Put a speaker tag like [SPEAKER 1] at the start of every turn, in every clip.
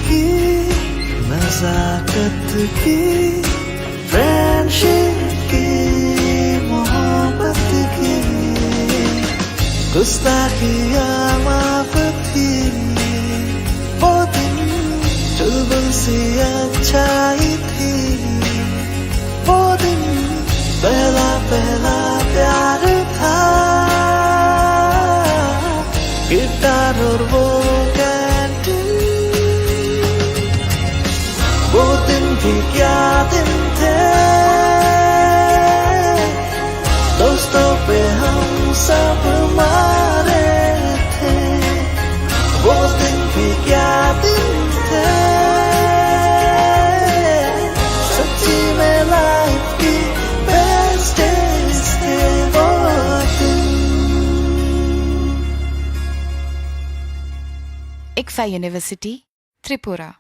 [SPEAKER 1] की नजाकत की फ्रेंडशिप की मोहब्बत की गुस्ताखियाँ माफ थी वो दिन चुलबुल सी अच्छाई थी वो दिन पहला पहला प्यार था गिटार और वो कैंटीन वो दिन भी क्या दिन थे दोस्तों पे हम सब मारे थे वो दिन भी क्या दिन थे सच्ची में लाइफ की बेस्ट डेज थे वो दिन।
[SPEAKER 2] ICFA University, Tripura,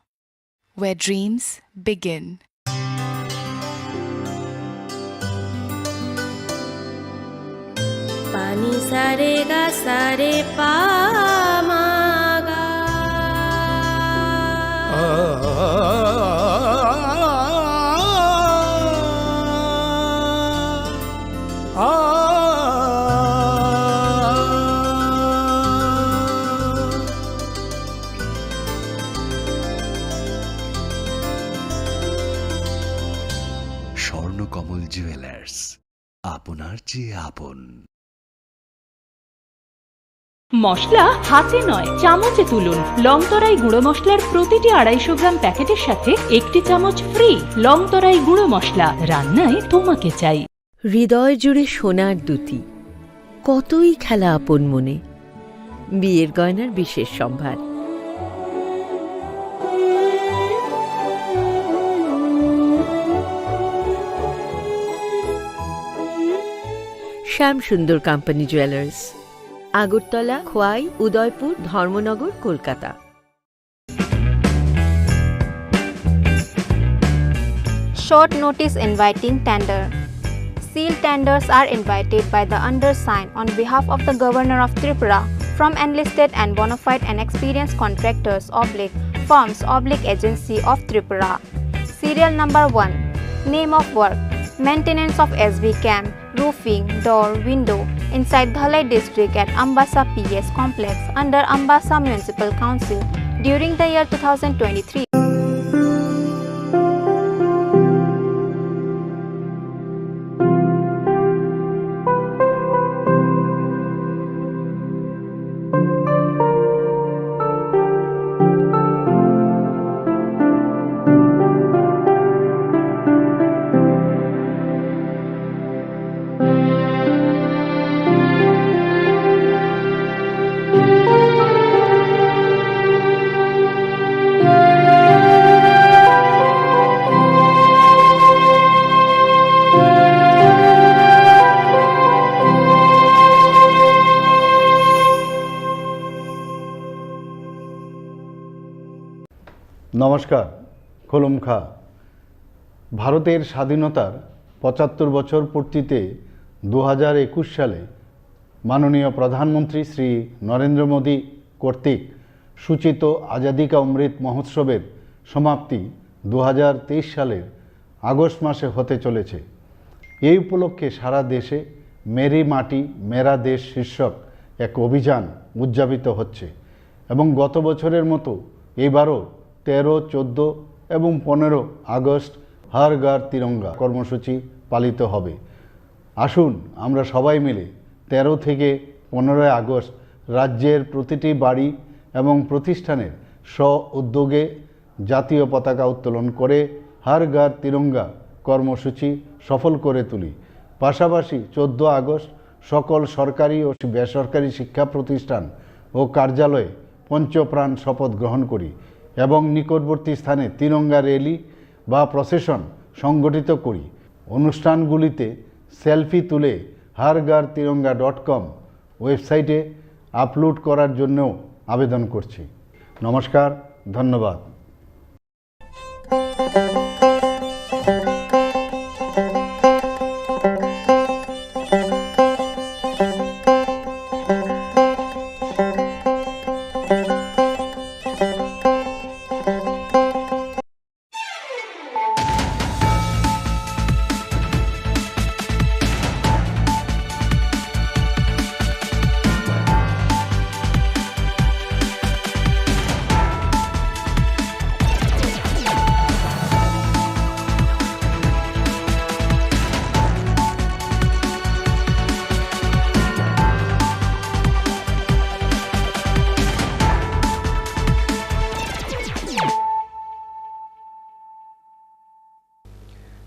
[SPEAKER 2] where dreams begin.
[SPEAKER 3] पानी सारे गा सारे पामागा
[SPEAKER 4] স্বর্ণকমল জুয়েলার্স, আপনার চেয়ে আপন।
[SPEAKER 5] মশলা হাতে নয় চামচে তুলুন। লংতরাই গুঁড়ো মশলার প্রতিটি 250 গ্রাম প্যাকেটের সাথে 1টি চামচ ফ্রি। লংতরাই গুঁড়ো মশলা, রান্নায় তোমাকে চাই।
[SPEAKER 6] হৃদয় জুড়ে সোনার দুটি, কতই খেলা আপন মনে। বিয়ের গয়নার বিশেষ সম্ভার। শ্যাম সুন্দর company jewellers, Agartala, Khowai, Udaipur, Dharmanagar, Kolkata.
[SPEAKER 7] Short notice inviting tender. Sealed tenders are invited by the undersigned on behalf of the Governor of Tripura from enlisted and bona fide and experienced contractors / firms / agency of Tripura. Serial number 1. Name of work: maintenance of SB camp, roofing, door, window inside Dhalai district at Ambassa PS complex under Ambassa Municipal Council during the year 2023.
[SPEAKER 8] নমস্কার। খোলমখা। ভারতের স্বাধীনতার ৭৫ বছর পূর্তিতে ২০২১ সালে মাননীয় প্রধানমন্ত্রী শ্রী নরেন্দ্র মোদী কর্তৃক সূচিত আজাদি কা অমৃত মহোৎসবের সমাপ্তি ২০২৩ সালের আগস্ট মাসে হতে চলেছে। এই উপলক্ষে সারা দেশে মেরি মাটি মেরা দেশ শীর্ষক এক অভিযান উদযাপিত হচ্ছে এবং গত বছরের মতো এবারও 13, 14 এবং 15 আগস্ট হর ঘর তিরঙ্গা কর্মসূচি পালিত হবে। আসুন আমরা সবাই মিলে 13 থেকে 15 আগস্ট রাজ্যের প্রতিটি বাড়ি এবং প্রতিষ্ঠানের স্ব উদ্যোগে জাতীয় পতাকা উত্তোলন করে হর ঘর তিরঙ্গা কর্মসূচি সফল করে তুলি। পাশাপাশি 14 আগস্ট সকল সরকারি ও বেসরকারি শিক্ষা প্রতিষ্ঠান ও কার্যালয়ে পঞ্চপ্রাণ শপথ গ্রহণ করি এবং নিকটবর্তী স্থানে তিরঙ্গা র্যালি বা প্রসেশন সংগঠিত করি। অনুষ্ঠানগুলিতে সেলফি তুলে harghar-tiranga.com ওয়েবসাইটে আপলোড করার জন্যও আবেদন করছি। নমস্কার, ধন্যবাদ।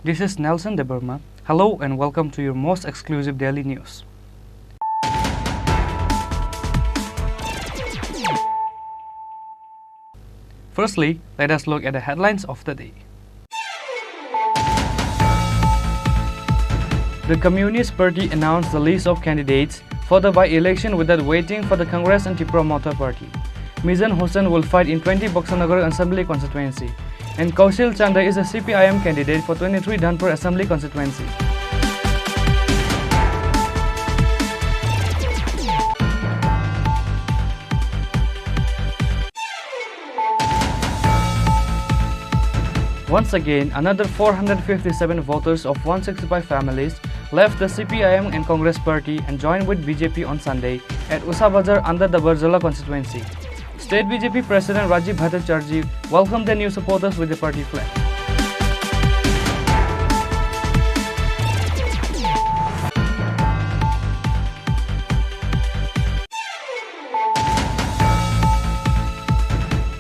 [SPEAKER 9] This is Nelson De Burma. Hello and welcome to your most exclusive daily news. Firstly, let us look at the headlines of the day. The Communist Party announced the list of candidates for the by-election without waiting for the Congress and Tripura Mata Party. Mizan Hossain will fight in 20 Boxanagar Assembly constituency, and Kaushal Chanda is a CPIM candidate for 23 Dhanpur Assembly constituency. Once again, another 457 voters of 165 families left the CPIM and Congress party and joined with BJP on Sunday at Usabazar under the Barjala constituency. State BJP President Rajiv Bhattacharjee welcomed the new supporters with the party flag.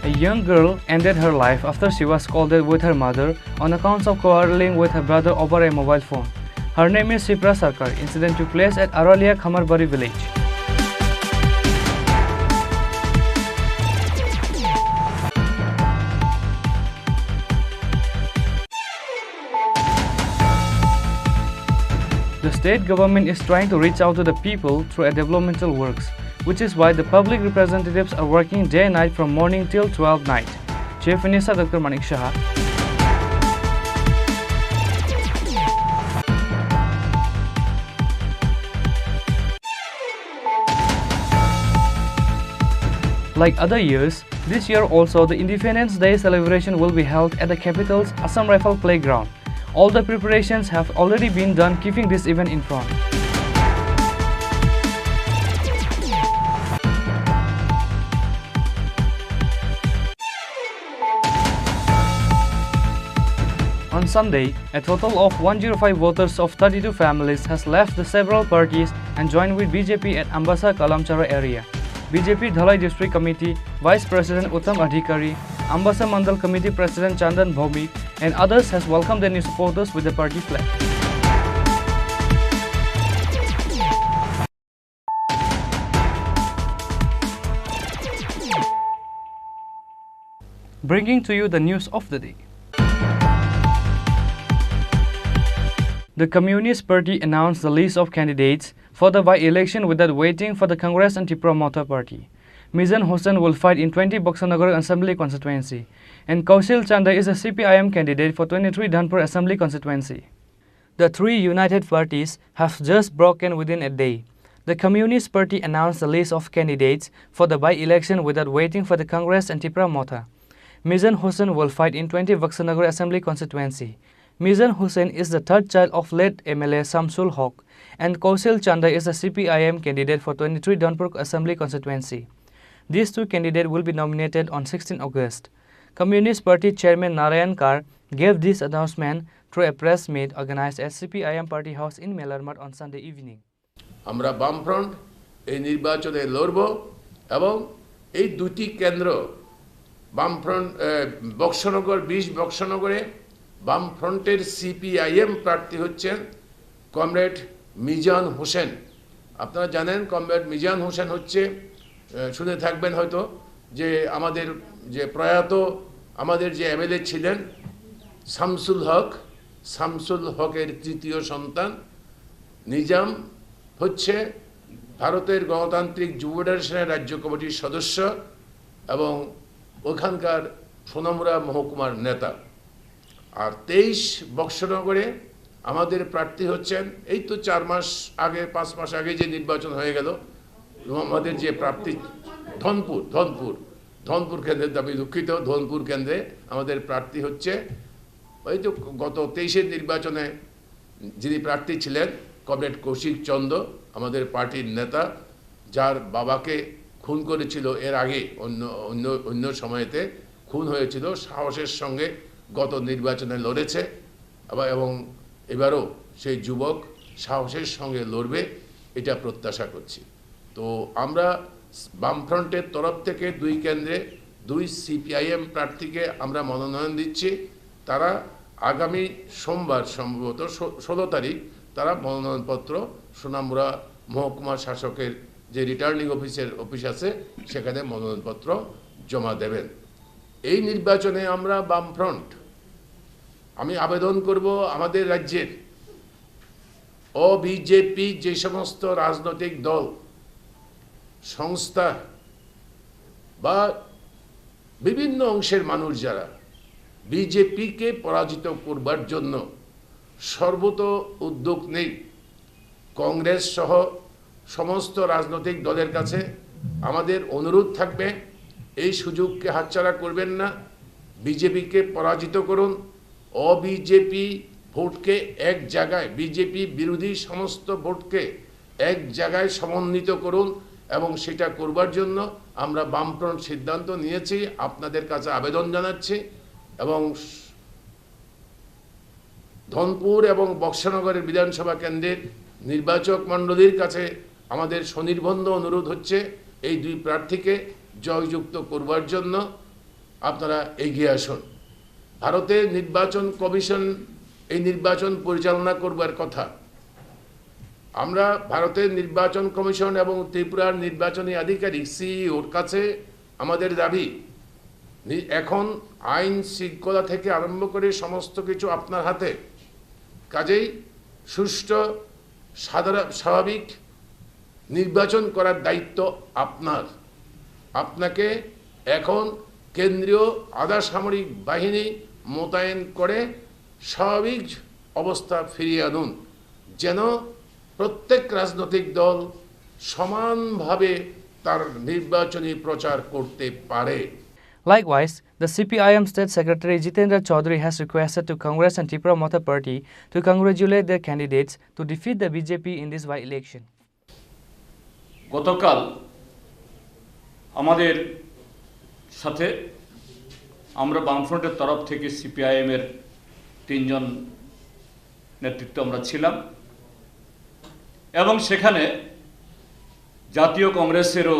[SPEAKER 9] A young girl ended her life after she was scolded with her mother on account of quarreling with her brother over a mobile phone. Her name is Shipra Sarkar. Incident took place at Aralia Khamarbari village. The state government is trying to reach out to the people through a developmental works, which is why the public representatives are working day and night from morning till 12 night. Chief Minister Dr. Manik Shah. Like other years, this year also the Independence Day celebration will be held at the capital's Assam Rifle Playground. All the preparations have already been done, keeping this event in front. On Sunday, a total of 105 voters of 32 families has left the several parties and joined with BJP at Ambasa Kalamchara area. BJP Dhalai District Committee Vice President Uttam Adhikari, Ambasa Mandal Committee President Chandan Bhobik and others has welcomed the new supporters with the party flag. Bringing to you the news of the day. The Communist Party announced the list of candidates for the by-election without waiting for the Congress and Tripura Mata Party. Mizan Hossain will fight in 20 Boxanagar Assembly constituency, and Kaushal Chanda is a CPIM candidate for 23 Dhanpur Assembly constituency. The three united parties have just broken within a day. The Communist Party announced the list of candidates for the by-election without waiting for the Congress and Tripura Mata. Mizan Hossain will fight in 20 Boxanagar Assembly constituency. Mizan Hossain is the third child of late MLA Samsul Haq, and Kaushal Chanda is a CPIM candidate for 23 Dhanpur Assembly constituency. These two candidates will be nominated on 16 August. Communist Party Chairman Narayan Kar gave this announcement through a press meet organized at CPIM Party House in Melarmat on Sunday evening.
[SPEAKER 10] আমরা বামফ্রন্ট এই নির্বাচনে লড়ব এবং এই দুটি কেন্দ্র বামফ্রন্ট বক্সনগর 20 বক্সনগরে বামফ্রন্টের সিপিআইএম প্রার্থী হচ্ছেন কমরেড মিজান হোসেন। আপনারা জানেন কমরেড মিজান হোসেন হচ্ছে শুনে থাকবেন হয়তো যে আমাদের যে প্রয়াত আমাদের যে এমএলএ ছিলেন শামসুল হকের তৃতীয় সন্তান। নিজাম হচ্ছে ভারতের গণতান্ত্রিক যুব ফেডারেশনের রাজ্য কমিটির সদস্য এবং ওখানকার সোনামুড়া মহকুমার নেতা। আর 23 বক্সনগরে আমাদের প্রার্থী হচ্ছেন এই তো 4 মাস আগে 5 মাস আগে যে নির্বাচন হয়ে গেল আমাদের যে প্রার্থী ধনপুর কেন্দ্রে আমি দুঃখিত ধনপুর কেন্দ্রে আমাদের প্রার্থী হচ্ছে ওই তো গত 23-এর নির্বাচনে যিনি প্রার্থী ছিলেন কমরেড কৌশিক চন্দ্র আমাদের পার্টির নেতা যার বাবাকে খুন করেছিল এর আগে অন্য সময়েতে খুন হয়েছিল সাহসের সঙ্গে গত নির্বাচনে লড়েছে এবং এবারও সেই যুবক সাহসের সঙ্গে লড়বে এটা প্রত্যাশা করছি। তো আমরা বামফ্রন্টের তরফ থেকে 2 কেন্দ্রে 2 সিপিআইএম প্রার্থীকে আমরা মনোনয়ন দিচ্ছি। তারা আগামী সোমবার সম্ভবত 16 তারিখ তারা মনোনয়নপত্র সোনামুড়া মহকুমা শাসকের যে রিটার্নিং অফিস আছে সেখানে মনোনয়নপত্র জমা দেবেন। এই নির্বাচনে আমরা বামফ্রন্ট আমি আবেদন করব আমাদের রাজ্যের বিজেপি যে সমস্ত রাজনৈতিক দল সংস্থা বা বিভিন্ন অংশের মানুষ যারা বিজেপিকে পরাজিত করবার জন্য সর্বত উদ্যোগ নেই, কংগ্রেস সহ সমস্ত রাজনৈতিক দলের কাছে আমাদের অনুরোধ থাকবে এই সুযোগকে হাতছাড়া করবেন না, বিজেপিকে পরাজিত করুন, অবিজেপি ভোটকে এক জায়গায় বিজেপি বিরোধী সমস্ত ভোটকে এক জায়গায় সমন্বিত করুন এবং সেটা করবার জন্য আমরা বামফ্রন্ট সিদ্ধান্ত নিয়েছি। আপনাদের কাছে আবেদন জানাচ্ছি এবং ধনপুর এবং বক্সনগরের বিধানসভা কেন্দ্রের নির্বাচক মণ্ডলীর কাছে আমাদের স্বনির্বন্ধ অনুরোধ হচ্ছে এই দুই প্রার্থীকে জয়যুক্ত করবার জন্য আপনারা এগিয়ে আসুন। ভারতের নির্বাচন কমিশন এই নির্বাচন পরিচালনা করবার কথা। আমরা ভারতের নির্বাচন কমিশন এবং ত্রিপুরার নির্বাচনী আধিকারিক সিইওর কাছে আমাদের দাবি, এখন আইন শৃঙ্খলা থেকে আরম্ভ করে সমস্ত কিছু আপনার হাতে, কাজেই সুষ্ঠু স্বাভাবিক নির্বাচন করার দায়িত্ব আপনার। আপনাকে এখন কেন্দ্রীয় আধা সামরিক বাহিনী মোতায়েন করে স্বাভাবিক অবস্থা ফিরিয়ে আনুন, যেন প্রত্যেক রাজনৈতিক দল সমানভাবে তার নির্বাচনী প্রচার করতে পারে।
[SPEAKER 9] Likewise, the CPIM State Secretary Jitendra Chaudhary has requested to Congress and Tripura Mother Party to congratulate their candidates to defeat the BJP in this by-election.
[SPEAKER 11] গতকাল আমাদের সাথে আমরা বামফ্রন্টের তরফ থেকে সিপিআইএম এর 3 জন নেতৃত্ব আমরা ছিলাম এবং সেখানে জাতীয় কংগ্রেসেরও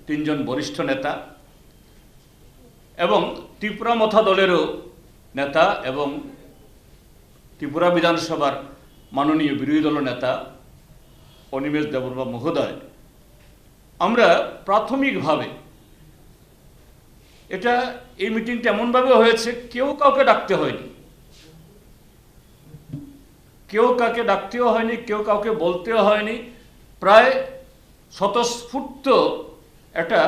[SPEAKER 11] 3 জন বরিষ্ঠ নেতা এবং ত্রিপুরা মথা দলেরও নেতা এবং ত্রিপুরা বিধানসভার মাননীয় বিরোধী দল নেতা অনিমেষ দেববর্মা মহোদয়, আমরা প্রাথমিকভাবে এই মিটিংটা এমনভাবে হয়েছে কেউ কাউকে ডাকতে হয়নি, কেউ কাউকে ডাকতেও হয়নি, কেউ কাউকে বলতেও হয়নি। প্রায় স্বতঃস্ফূর্ত একটা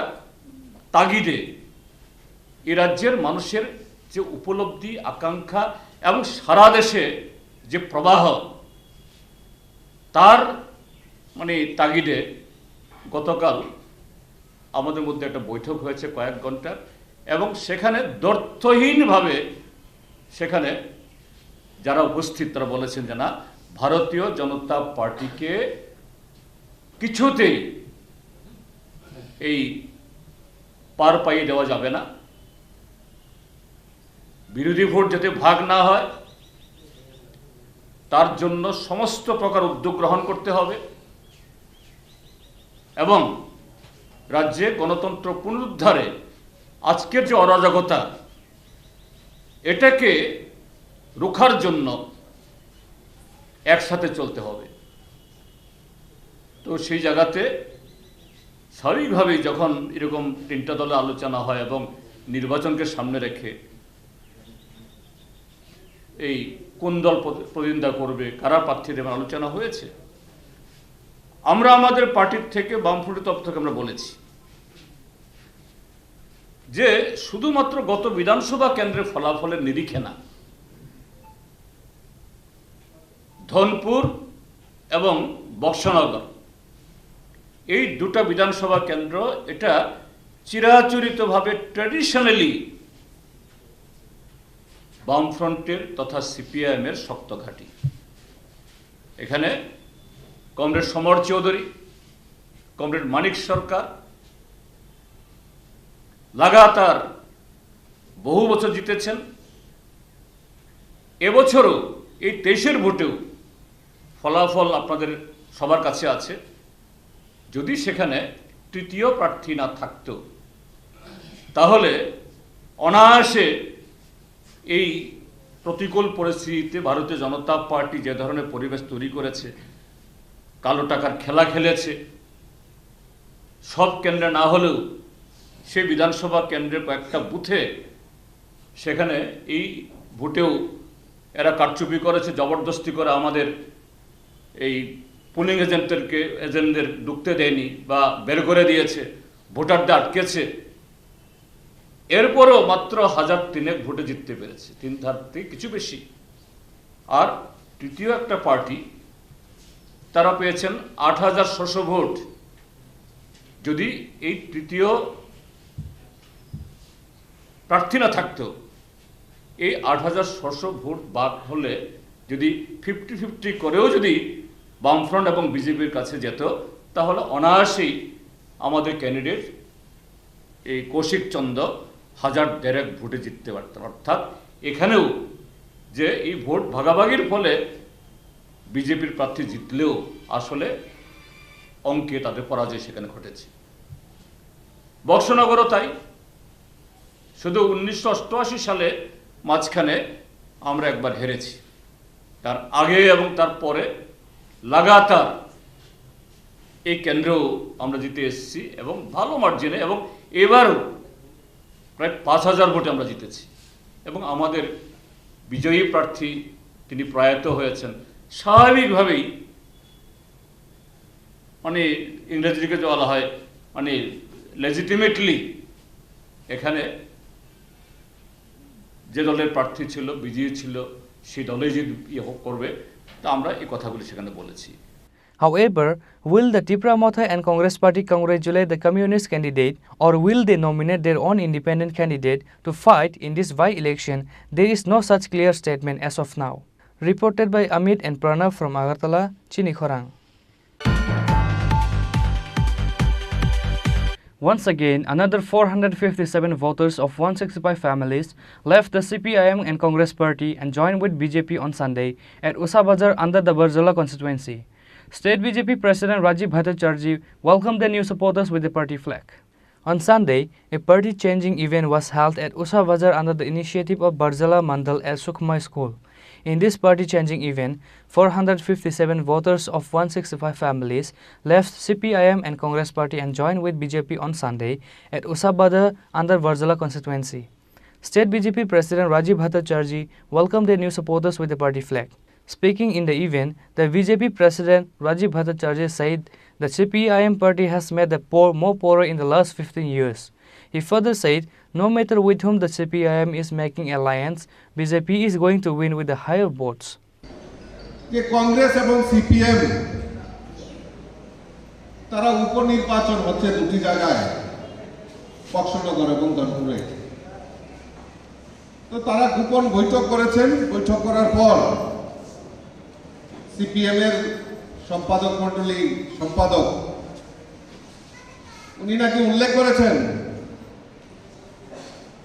[SPEAKER 11] তাগিদে এই রাজ্যের মানুষের যে উপলব্ধি, আকাঙ্ক্ষা এবং সারা দেশে যে প্রবাহ, তার তাগিদে গতকাল আমাদের মধ্যে একটা বৈঠক হয়েছে কয়েক ঘন্টার এবং সেখানে দ্ব্যর্থহীনভাবে সেখানে যারা উপস্থিত তারা বলেছেন যে না, ভারতীয় জনতা পার্টিকে কিছুতেই এই পার পাইয়ে দেওয়া যাবে না, বিরোধী ভোট যাতে ভাগ না হয় তার জন্য সমস্ত প্রকার উদ্যোগ গ্রহণ করতে হবে এবং রাজ্যে গণতন্ত্র পুনরুদ্ধারে আজকের যে অরাজকতা এটাকে রোখার জন্য একসাথে চলতে হবে। তো সেই জায়গাতে স্বাভাবিকভাবেই যখন এরকম 3টা দলে আলোচনা হয় এবং নির্বাচনকে সামনে রেখে এই কোন দল প্রতিদ্বন্দ্বিতা করবে, কারা প্রার্থী দেবেন আলোচনা হয়েছে। আমরা আমাদের পার্টির থেকে বামফ্রন্টের তরফ থেকে আমরা বলেছি যে শুধুমাত্র গত বিধানসভা কেন্দ্রের ফলাফলের নিরিখে না, ধনপুর এবং বক্সনগর এই 2টা বিধানসভা কেন্দ্র এটা চিরাচরিতভাবে ট্র্যাডিশনালি বামফ্রন্টের তথা সিপিআইএম এর শক্ত ঘাঁটি। এখানে কমরেড সমর চৌধুরী, কমরেড মানিক সরকার লাগাতার বহু বছর জিতেছেন। এবছরও এই 23-এর ভোটেও ফলাফল আপনাদের সবার কাছে আছে। যদি সেখানে তৃতীয় প্রার্থী না থাকতো তাহলে অনায়াসে এই প্রতিকূল পরিস্থিতিতে ভারতীয় জনতা পার্টি যে ধরনের পরিবেশ তৈরি করেছে, কালো টাকার খেলা খেলেছে, সব কেন্দ্রে না হলেও সেই বিধানসভা কেন্দ্রের কয়েকটা বুথে সেখানে এই ভোটেও এরা কারচুপি করেছে, জবরদস্তি করে আমাদের এই পোলিং এজেন্টদের ঢুকতে দেয়নি বা বের করে দিয়েছে, ভোটারদের আটকেছে। এরপরও মাত্র 1003 ভোটে জিততে পেরেছে, 3 ধার থেকে কিছু বেশি। আর তৃতীয় একটা পার্টি, তারা পেয়েছেন 8600 ভোট। যদি এই তৃতীয় প্রার্থী না থাকতো, এই 8600 ভোট বাদ হলে যদি 50-50 করেও যদি বামফ্রন্ট এবং বিজেপির কাছে যেত, তাহলে অনায়াসেই আমাদের ক্যান্ডিডেট এই কৌশিক চন্দ্র 1000 ভোটে জিততে পারতেন। অর্থাৎ এখানেও যে এই ভোট ভাগাভাগির ফলে বিজেপির প্রার্থী জিতলেও আসলে অঙ্কে তাদের পরাজয় সেখানে ঘটেছে। বক্সনগরও তাই। শুধু 1988 সালে মাঝখানে আমরা একবার হেরেছি, তার আগে এবং তার পরে লাগাতার এই কেন্দ্রেও আমরা জিতে এসেছি এবং ভালো মার্জিনে, এবং এবারও প্রায় 5000 ভোটে আমরা জিতেছি। এবং আমাদের বিজয়ী প্রার্থী তিনি প্রয়াত হয়েছেন। স্বাভাবিকভাবেই মানে ইংরেজিকে বলা হয় মানে লেজিটিমেটলি এখানে যে দলের প্রার্থী ছিল, বিজয়ী ছিল, সেই দলেই যে করবে, তা আমরা এই কথাগুলি সেখানে বলেছি।
[SPEAKER 9] However, will the Tripura Motha and Congress Party congratulate the communist candidate, or will they nominate their own independent candidate to fight in this by-election? There is no such clear statement as of now. Reported by Amit and Pranav from Agartala, Chini Khorang. Once again, another 457 voters of 165 families left the CPIM and Congress Party and joined with BJP on Sunday at Usa Bazar under the Barjala constituency. State BJP President Rajiv Bhattacharjee welcomed the new supporters with the party flag. On Sunday, a party-changing event was held at Usa Bazar under the initiative of Barjala Mandal at Sukhmai School. In this party-changing event, 457 voters of 165 families left CPIM and Congress Party and joined with BJP on Sunday at Usa Bazar under Barjala constituency. State BJP President Rajiv Bhattacharjee welcomed the new supporters with the party flag. Speaking in the event, the BJP President Rajiv Bhattacharjee said the CPIM party has made the poor more poorer in the last 15 years. He further said, no matter with whom the CPIM is making alliance, BJP is going to win with the higher votes.
[SPEAKER 12] যে কংগ্রেস এবং CPM তারা উপনির্বাচন হচ্ছে দুটি জায়গায়, বক্সনগর এবং ধনপুরে। তো তারা গোপন বৈঠক করেছেন। বৈঠক করার পর সিপিএম এর সম্পাদক মণ্ডলী সম্পাদক উনি নাকি উল্লেখ করেছেন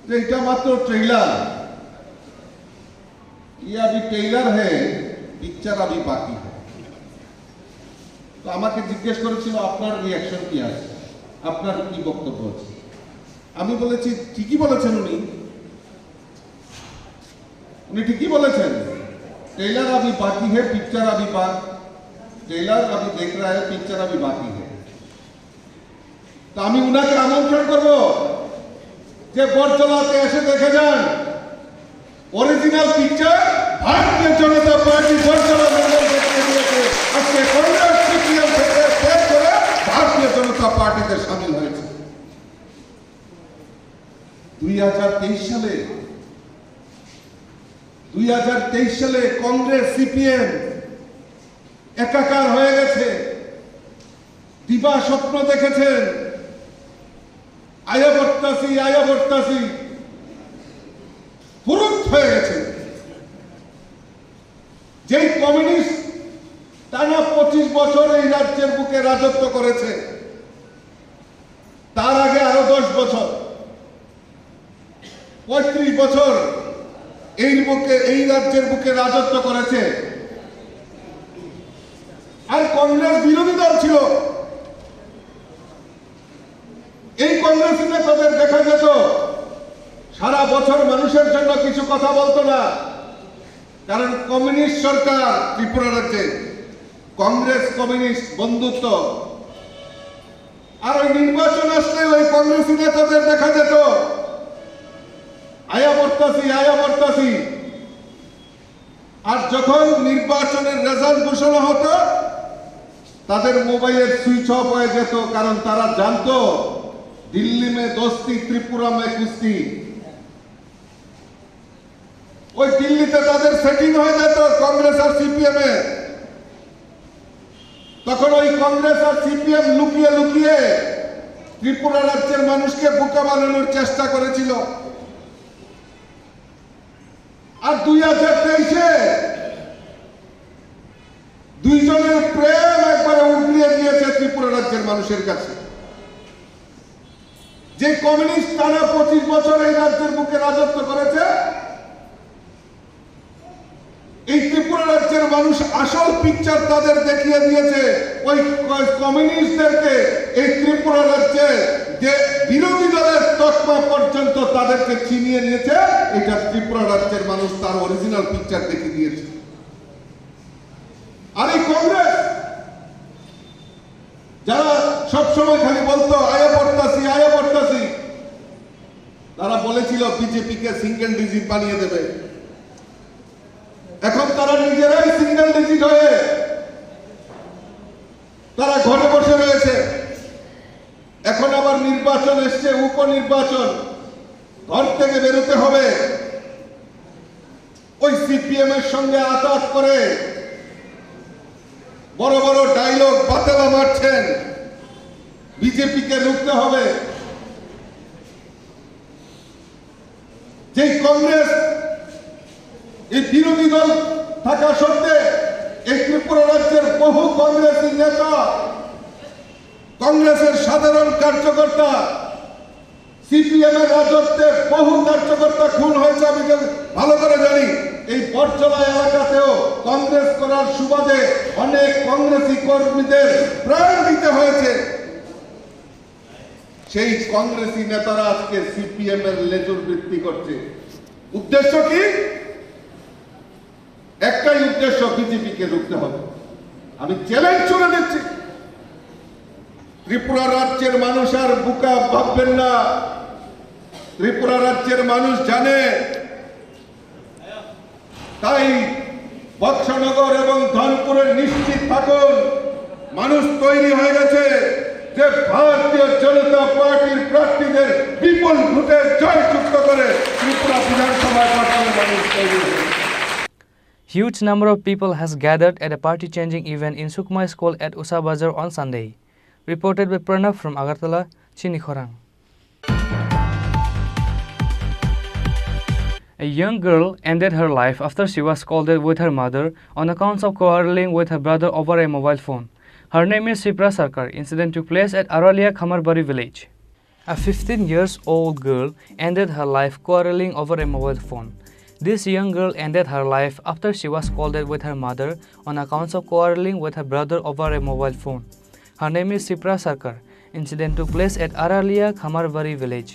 [SPEAKER 12] যে এটা মাত্র ট্রেলার, ये अभी ट्रेलर है, पिक्चर अभी बाकी है। তো আমাকে জিজ্ঞেস করেছিল আপনার রিঅ্যাকশন কি আছে, আপনার কি বক্তব্য আছে। আমি বলেছি ঠিকই বলেছেন উনি ঠিকই বলেছেন, ट्रेलर अभी बाकी है, पिक्चर अभी ट्रेलर अभी देख रहा है, पिक्चर अभी बाकी है। তো আমি উনাকে আমন্ত্রণ করব যে বরজলাতে এসে দেখে যান অরিজিনাল পিকচার ভারতীয় জনতা পার্টি বরজলা মন্ডল দেখতে দিয়েছে। আজকে কংগ্রেস সিপিএম থেকে ত্যাগ করে ভারতীয় জনতা পার্টিতে শামিল হয়েছে। 2023 সালে কংগ্রেস সিপিএম একাকার হয়ে গেছে, দিবা স্বপ্ন দেখেছেন, আয়াবর্তাসি ফুরুত হয়ে গেছে। যেই কমিউনিস্ট টানা 25 বছর এই রাজ্যের বুকে রাজত্ব করেছে, তার আগে আরো 10 বছর, 35 বছর এই রাজ্যের বুকে রাজত্ব করেছে। আর কংগ্রেস বিরোধী দল ছিল। এই কংগ্রেসীতে তাদের দেখা যেত সারা বছর মানুষের জন্য কিছু কথা বলতো না, কারণ কমিউনিস্ট সরকার ত্রিপুরা রাজ্যে, কংগ্রেস কমিউনিস্ট বন্ধুত্ব, আর ওই নির্বাচন আসলে ওই কংগ্রেসী নেতাদের দেখা যেত আয়া বর্তাসি। আর যখন নির্বাচনের রেজাল্ট ঘোষণা হতো তাদের মোবাইলের সুইচ অফ হয়ে যেত, কারণ তারা জানতো দিল্লি মে দোস্তি ত্রিপুরা মে কুস্তি। ওই দিল্লিতে তাদের সেটিং হয়ে যেত কংগ্রেস আর সিপিএম এ। তখন ওই কংগ্রেস আর সিপিএম লুকিয়ে লুকিয়ে ত্রিপুরা রাজ্যের মানুষকে বোকা বানানোর চেষ্টা করেছিল। আর 2023-এ দুইজনের প্রেম একবারে উগলিয়ে দিয়েছে ত্রিপুরা রাজ্যের মানুষের কাছে। যে কমিউনিস্ট টানা 25 বছর এই রাজ্যের বুকে রাজত্ব করেছে, এই ত্রিপুরা রাজ্যের মানুষ আসল পিকচার তাদের দেখিয়ে দিয়েছে। ওই কমিউনিস্টদেরকে এই ত্রিপুরা রাজ্যে যে বিরোধী দলের তকমা পর্যন্ত তাদেরকে চিনিয়ে নিয়েছে, এটা ত্রিপুরা রাজ্যের মানুষ তার অরিজিনাল পিকচার দেখিয়ে দিয়েছে। আর এই কংগ্রেস যারা সবসময় খালি বলতো আয়া পড়তাছি, তারা বলেছিল বিজেপিকে সিঙ্গেল ডিজিট বানিয়ে দেবে। এখন তারা নিজেরাই সিঙ্গেল ডিজিট হয়ে তারা ঘরে বসে রয়েছে। এখন আবার নির্বাচন এসছে, উপনির্বাচন, ঘর থেকে বেরোতে হবে। ওই সিপিএম এর সঙ্গে আতাত করে বড় বড় ডায়লগ বাতেলা মারছেন, বিজেপিকে রুখতে হবে। যে কংগ্রেস এই বিরোধী দল থাকা সত্ত্বে এই ত্রিপুরা রাজ্যের বহু কংগ্রেসী নেতা, কংগ্রেসের সাধারণ কার্যকর্তা, সিপিএম এর রাজত্বে বহু কার্যকর্তা খুন হয়েছে, আমি ভালো করে জানি। এই বরজলা এলাকাতেও কংগ্রেস করার সুবাদে অনেক কংগ্রেসী কর্মীদের প্রাণ দিতে হয়েছে। সেই কংগ্রেসী নেতারা আজকে সিপিএম এর লেজুর বৃত্তি করছে। উদ্দেশ্য কি? একটাই উদ্দেশ্য, বিজেপিকে রুখতে হবে। আমি চ্যালেঞ্জ ছুড়ে দিচ্ছি, ত্রিপুরা রাজ্যের মানুষ আর বোকা ভাববেন না। ত্রিপুরা রাজ্যের মানুষ জানে, তাই বক্সনগর এবং ধনপুরের নিশ্চিত থাকুন, মানুষ তৈরি হয়ে গেছে যে ভারতীয় জনতা পার্টির প্রার্থীদের বিপুল ভোটে জয়যুক্ত করে ত্রিপুরা বিধানসভায় পাঠানোর মানুষ তৈরি হয়েছে।
[SPEAKER 9] Huge number of people has gathered at a party-changing event in Sukma School at Usa Bazar on Sunday. Reported by Pranav from Agartala, Chini Khorang. A young girl ended her life after she was scolded with her mother on accounts of quarreling with her brother over a mobile phone. Her name is Sipra Sarkar. Incident took place at Aralia Khamarbari village. A 15-year-old girl ended her life quarreling over a mobile phone. This young girl ended her life after she was scolded with her mother on accounts of quarreling with her brother over a mobile phone. Her name is Sipra Sarkar. Incident took place at Aralia Khamarbari village.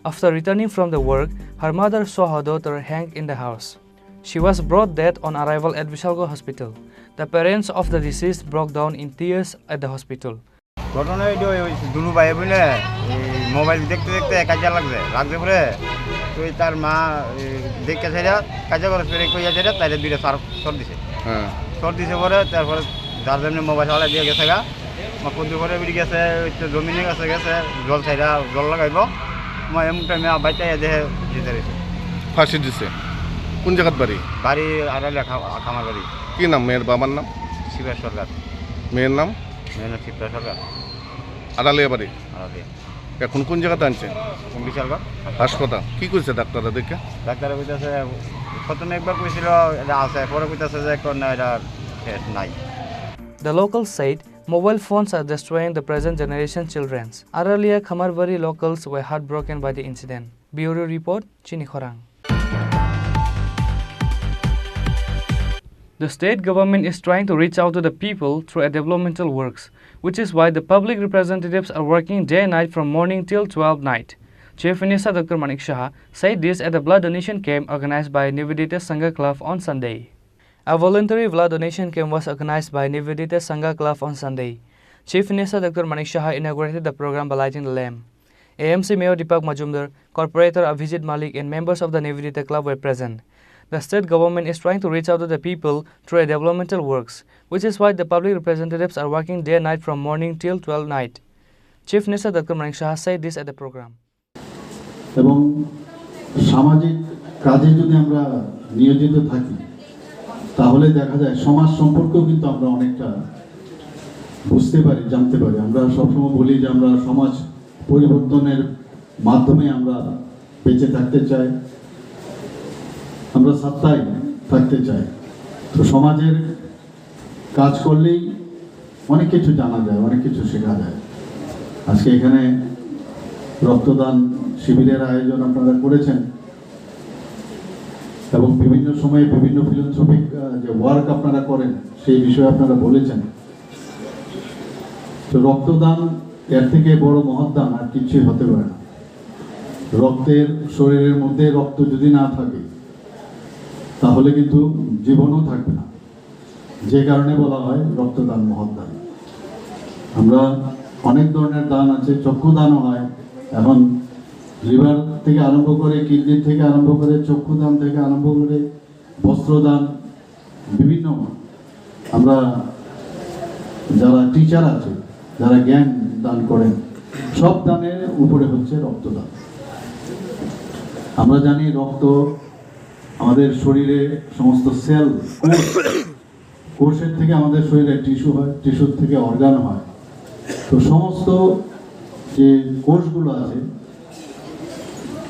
[SPEAKER 9] After returning from the work, her mother saw her daughter hanged in the house. She was brought dead on arrival at Vishalgo Hospital. The parents of the deceased broke down in tears at the hospital.
[SPEAKER 13] ঘটনা দুনু ভাই বলে mobile দেখতে দেখতে কাজে লাগছে পরে তো তার মা দেখতে চাইরা কাজে করে কইয়া চাইরা তাই দুইটা সর দিছে। সর দিছে পরে তারপরে যার জন্য মোবাইল চালা দিয়ে গেছে গা মা কোন করে বেরিয়ে গেছে জমিনে গেছে জল চাইরা জল লাগাইব মা এমন টাইমে বাইতে দেখে যেতে রয়েছে
[SPEAKER 14] ফাঁসি দিছে। কোন জায়গার বাড়ি?
[SPEAKER 13] বাড়ি আড়ালে খামার বাড়ি।
[SPEAKER 14] কি নাম মেয়ের বাবার নাম?
[SPEAKER 13] শিবা সরকার।
[SPEAKER 14] মেয়ের নাম?
[SPEAKER 13] মেয়ের নাম শিবা সরকার।
[SPEAKER 14] আড়ালিয়া বাড়ি।
[SPEAKER 13] আড়ালিয়া।
[SPEAKER 14] এখন কোন জায়গাতে আনছে?
[SPEAKER 13] বিশালগড়
[SPEAKER 14] হাসপাতাল। কি কইছে ডাক্তাররা দেখে?
[SPEAKER 13] ডাক্তার কইতাছে প্রথমে একবার কইছিল এটা আছে, পরে কইতাছে যে কোন না এটা নাই।
[SPEAKER 9] The locals said mobile phones are destroying the present generation children's. Aralia Khamarbari locals were heartbroken by the incident. Bureau report, Chini Khorang. The state government is trying to reach out to the people through a developmental works, which is why the public representatives are working day and night from morning till 12 night. Chief Minister Dr. Manik Shah said this at the blood donation camp organized by Nivedita Sangha Club on Sunday. A voluntary blood donation camp was organized by Nivedita Sangha Club on Sunday. Chief Minister Dr. Manik Shah inaugurated the program by lighting the lamp. AMC Mayor Deepak Majumdar, Corporator Abhijit Malik and members of the Nivedita Club were present. The state government is trying to reach out to the people through developmental works, which is why the public representatives are working day and night from morning till 12 night. Chief Minister Dr. Manik Shah said this at the program.
[SPEAKER 8] এবং সামাজিক কাজে যদি আমরা নিয়োজিত থাকি তাহলে দেখা যায় সমাজ সম্পর্কেও কিন্তু আমরা অনেকটা বুঝতে পারি, জানতে পারি। আমরা সবসময় বলি যে আমরা সমাজ পরিবর্তনের মাধ্যমে আমরা বেঁচে থাকতে চাই, আমরা সত্তায় থাকতে চাই। তো সমাজের কাজ করলেই অনেক কিছু জানা যায়, অনেক কিছু শেখা যায়। আজকে এখানে রক্তদান শিবিরের আয়োজন আপনারা করেছেন এবং বিভিন্ন সময়ে বিভিন্ন ফিলান্থ্রপিক যে ওয়ার্ক আপনারা করেন সেই বিষয়ে আপনারা বলেছেন। তো রক্তদান এর থেকে বড় মহৎ দান আর কিছুই হতে পারে না। রক্তের শরীরের মধ্যে রক্ত যদি না থাকে তাহলে কিন্তু জীবনও থাকবে না, যে কারণে বলা হয় রক্তদান মহৎ দান। আমরা অনেক ধরনের দান আছে, চক্ষু দানও হয়, এখন লিভার থেকে আরম্ভ করে, কিডনি থেকে আরম্ভ করে, চক্ষু দান থেকে আরম্ভ করে, বস্ত্রদান, বিভিন্ন আমরা যারা টিচার আছে, যারা জ্ঞান দান করেন, সব দানের উপরে হচ্ছে রক্তদান। আমরা জানি রক্ত আমাদের শরীরে সমস্ত সেল, কোষের থেকে আমাদের শরীরে টিস্যু হয়, টিস্যুর থেকে অর্গান হয়। তো সমস্ত যে কোষগুলো আছে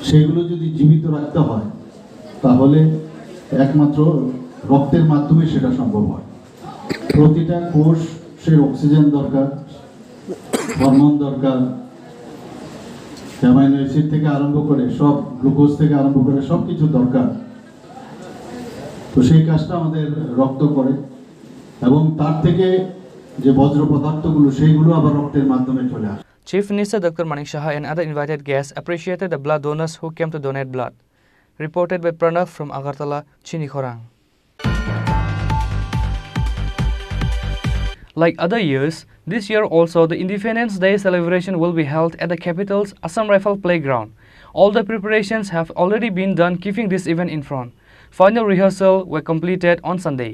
[SPEAKER 8] সেগুলো যদি জীবিত রাখতে হয় তাহলে একমাত্র রক্তের মাধ্যমে সেটা সম্ভব হয়। প্রতিটা কোষের অক্সিজেন দরকার, হরমোন দরকার, অ্যামাইনো অ্যাসিড থেকে আরম্ভ করে সব, গ্লুকোজ থেকে আরম্ভ করে সব কিছু দরকার। তো সেই কাজটা আমাদের রক্ত করে এবং তার থেকে যে বজ্র পদার্থগুলো সেইগুলো আবার রক্তের মাধ্যমে চলে আসে।
[SPEAKER 9] Chief Minister Dr. Manik Shah and other invited guests appreciated the blood donors who came to donate blood. Reported by Pranav from Agartala, Chini Khorang. Like other years, this year also the Independence Day celebration will be held at the capital's Assam Rifle Playground. All the preparations have already been done keeping this event in front. Final rehearsal were completed on Sunday.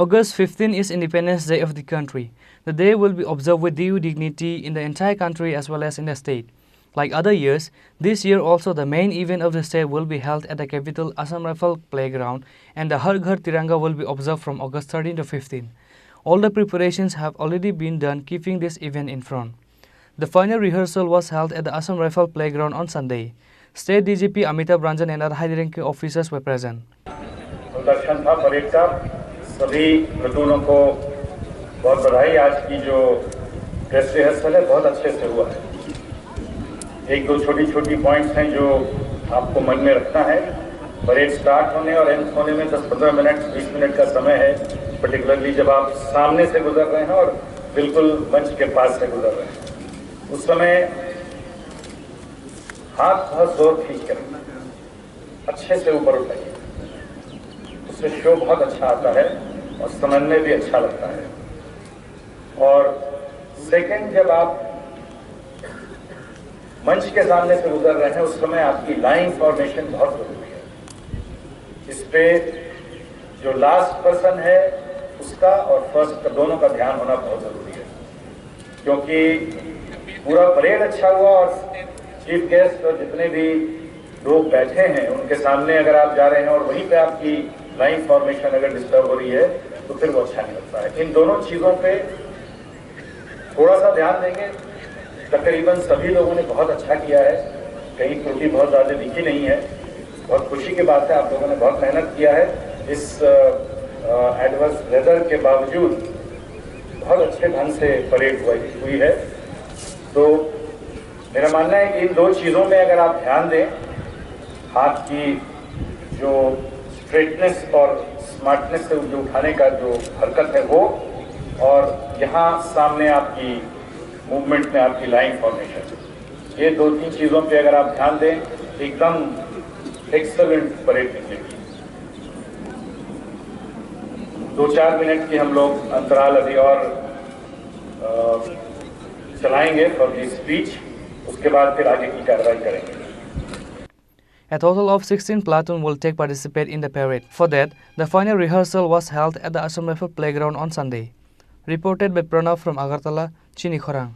[SPEAKER 9] August 15 is Independence Day of the country. The day will be observed with due dignity in the entire country as well as in the state. Like other years, this year also the main event of the state will be held at the capital Assam Rifle Playground, and the Har Ghar Tiranga will be observed from August 13 to 15. All the preparations have already been done keeping this event in front. The final rehearsal was held at the Assam Rifle Playground on Sunday. State DGP Amitabh Ranjan and other high-ranking officers were present.
[SPEAKER 15] सभी प्लटूनों को बहुत बधाई। आज की जो dress rehearsal है बहुत अच्छे से हुआ है। एक दो छोटी छोटी पॉइंट्स हैं जो आपको मन में रखना है। परेड स्टार्ट होने और एंड होने में 10-15 मिनट 20 मिनट का समय है, पर्टिकुलरली जब आप सामने से गुजर रहे हैं और बिल्कुल मंच के पास से गुजर रहे हैं। उस समय हाथ बहुत जोर खींच कर अच्छे से ऊपर उठाइए, उससे शो बहुत अच्छा आता है और समझने भी अच्छा लगता है। और सेकंड, जब आप मंच के सामने से गुजर रहे हैं उस समय आपकी लाइन फॉर्मेशन बहुत जरूरी है। इस पे जो लास्ट पर्सन है उसका और फर्स्ट का दोनों का ध्यान होना बहुत जरूरी है, क्योंकि पूरा परेड अच्छा हुआ और चीफ गेस्ट और जितने भी लोग बैठे हैं उनके सामने अगर आप जा रहे हैं और वहीं पे आपकी लाइन फॉर्मेशन अगर डिस्टर्ब हो रही है तो फिर वो अच्छा नहीं लगता है। इन दोनों चीज़ों पे थोड़ा सा ध्यान देंगे। तकरीबन सभी लोगों ने बहुत अच्छा किया है, कहीं त्रुटि बहुत ज़्यादा दिखी नहीं है। बहुत खुशी की बात है, आप लोगों ने बहुत मेहनत किया है। इस एडवर्स वेदर के बावजूद बहुत अच्छे ढंग से परेड हुई है। तो मेरा मानना है कि इन दो चीज़ों में अगर आप ध्यान दें, हाथ की जो स्ट्रेटनेस और स्मार्टनेस से जो उठाने का जो हरकत है वो, और यहाँ सामने आपकी मूवमेंट में आपकी लाइन फॉर्मेशन, ये 2-3 चीज़ों पे अगर आप ध्यान दें, एकदम एक्सलेंट परेड निकलेगी। 2-4 मिनट की हम लोग अंतराल अभी और चलाएंगे फॉर दी स्पीच, उसके बाद फिर आगे की कार्रवाई करेंगे।
[SPEAKER 9] A total of 16 platoon will take participate in the parade. For that, the final rehearsal was held at the Assam Rifle Playground on Sunday. Reported by Pranav from Agartala, Chini Khorang.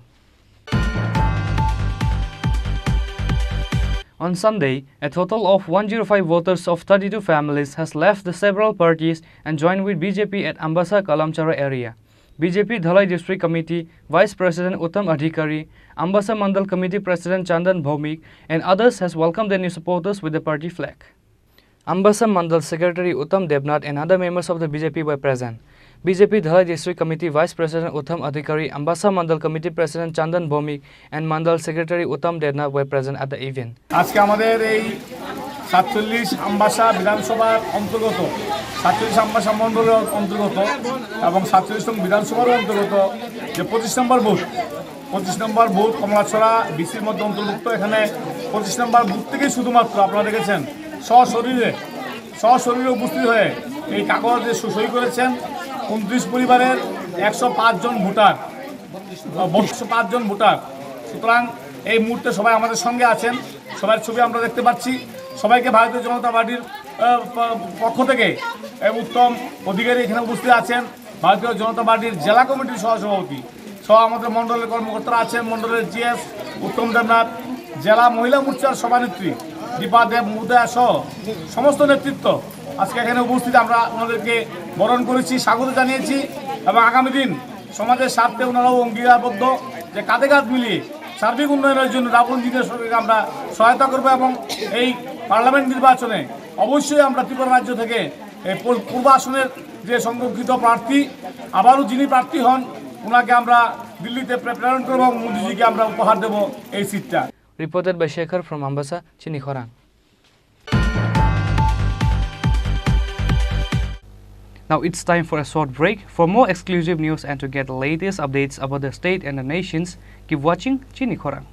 [SPEAKER 9] On Sunday, a total of 105 voters of 32 families has left the several parties and joined with BJP at Ambassa Kalamchara area. BJP Dhalai District Committee Vice President Uttam Adhikari, Ambassa Mandal Committee President Chandan Bhaumik and others has welcomed their new supporters with the party flag. Ambassa Mandal Secretary Uttam Debnath and other members of the BJP were present. BJP Dhalai District Committee Vice President Uttam Adhikari, Ambassa Mandal Committee President Chandan Bhaumik and Mandal Secretary Uttam Debnath were present at the event.
[SPEAKER 16] আজকে আমাদের এই 47 আম্বাসা বিধানসভার অন্তর্গত 47 আম্বাসা মণ্ডলের অন্তর্গত এবং 47 নং বিধানসভার অন্তর্গত যে 25 নম্বর বুথ কমলাছড়া বিসির মধ্যে অন্তর্ভুক্ত। এখানে 25 নম্বর বুথ থেকেই শুধুমাত্র আপনারা দেখেছেন সশরীরে উপস্থিত হয়ে এই কাগজে সই করেছেন 29 পরিবারের 105 জন ভোটার। সুতরাং এই মুহূর্তে সবাই আমাদের সঙ্গে আছেন, সবার ছবি আমরা দেখতে পাচ্ছি। সবাইকে ভারতীয় জনতা পার্টির পক্ষ থেকে উত্তম অধিকারী এখানে উপস্থিত আছেন, ভারতীয় জনতা পার্টির জেলা কমিটির সহসভাপতি সহ আমাদের মণ্ডলের কর্মকর্তারা আছেন, মণ্ডলের জিএস উত্তম দেবনাথ, জেলা মহিলা মোর্চার সভানেত্রী দীপা দেব মুদয়া সহ সমস্ত নেতৃত্ব আজকে এখানে উপস্থিত। আমরা ওনাদেরকে বরণ করেছি, স্বাগত জানিয়েছি এবং আগামী দিন সমাজের স্বার্থে ওনারাও অঙ্গীকারবদ্ধ যে কাঁধে কাঁধ মিলিয়ে সার্বিক উন্নয়নের জন্য রাহুল জিদের সরকারকে আমরা সহায়তা করব এবং এই পার্লামেন্ট নির্বাচনে অবশ্যই আমরা ত্রিপুরা রাজ্য থেকে পূর্ব আসনের যে সংরক্ষিত প্রার্থী আবারও যিনি প্রার্থী হন ওনাকে আমরা দিল্লিতে প্রেরণ করব এবং মোদিজিকে আমরা উপহার দেব এই সিটটা।
[SPEAKER 9] Reported by Shekhar from Ambassa, Chini Khorang. Now it's time for a short break. For more exclusive news and to get the latest updates about the state and the nations, keep watching Chini Khorang.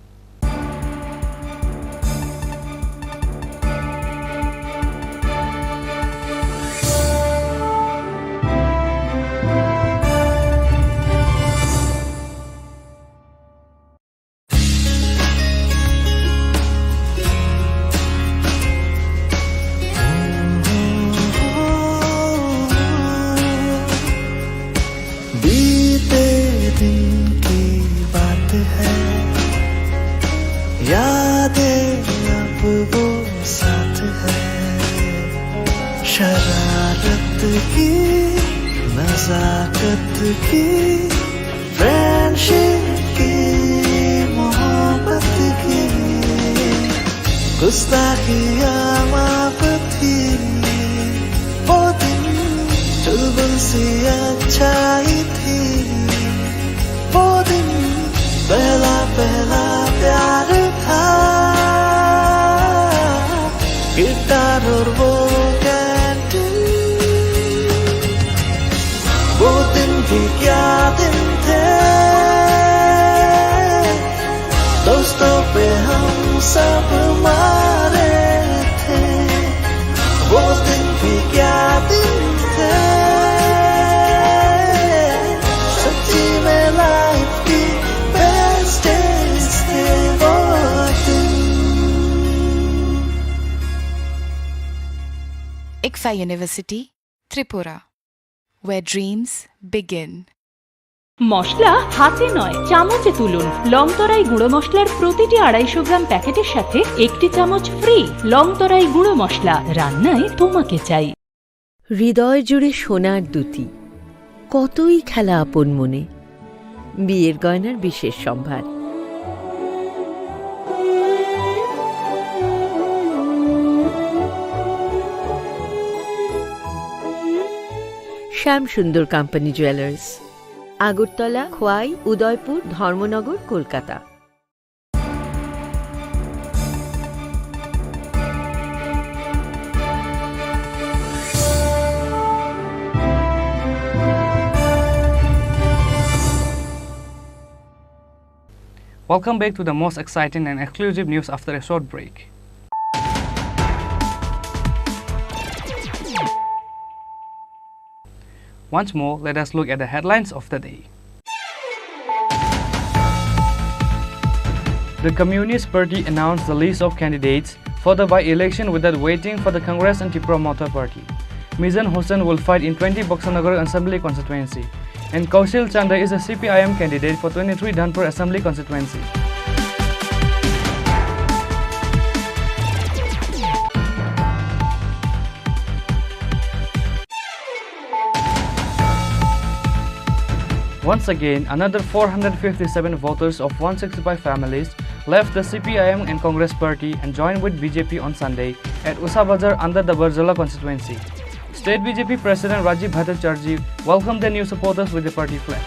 [SPEAKER 1] बीते दिन की बात है, यादें अब वो साथ है, शरारत की नजाकत की फ्रेंडशिप की मोहब्बत की गुस्ताखियाँ माफ थी, वो दिन चुलबुल सी अच्छाई थी, वो दिन पहला प्यार था, गिटार और वो कैंटीन, वो दिन भी क्या दिन थे, दोस्तों पे हम सब मारे थे, वो दिन भी क्या दिन थे, सच्ची में लाइफ की बेस्ट डेज थे वो दिन।
[SPEAKER 2] ICFA University, Tripura, where dreams begin.
[SPEAKER 5] মশলা হাতে নয় চামচে তুলুন। লংতরাই গুঁড়ো মশলার প্রতিটি 250 গ্রাম প্যাকেটের সাথে একটি চামচ ফ্রি। লংতরাই গুঁড়ো মশলা, রান্নায় তোমাকে চাই।
[SPEAKER 6] হৃদয় জুড়ে সোনার দুটি, কতই খেলা আপন মনে। বিয়ের গয়নার বিশেষ সম্ভার। শ্যাম সুন্দর company jewellers, Agartala, Khowai, Udaipur, Dharmanagar, Kolkata.
[SPEAKER 9] Welcome back to the most exciting and exclusive news after a short break. Once more, let us look at the headlines of the day. The Communist Party announced the list of candidates for the by-election without waiting for the Congress and Tripura Mother Party. Mizan Hossain will fight in 20 Boxanagar Assembly constituency, and Kaushal Chanda is a CPIM candidate for 23 Dhanpur Assembly constituency. Once again, another 457 voters of 165 families left the CPIM and Congress party and joined with BJP on Sunday at Usa Bazar under the Barjala constituency. State BJP President Rajiv Bhattacharjee welcomed the new supporters with the party flag.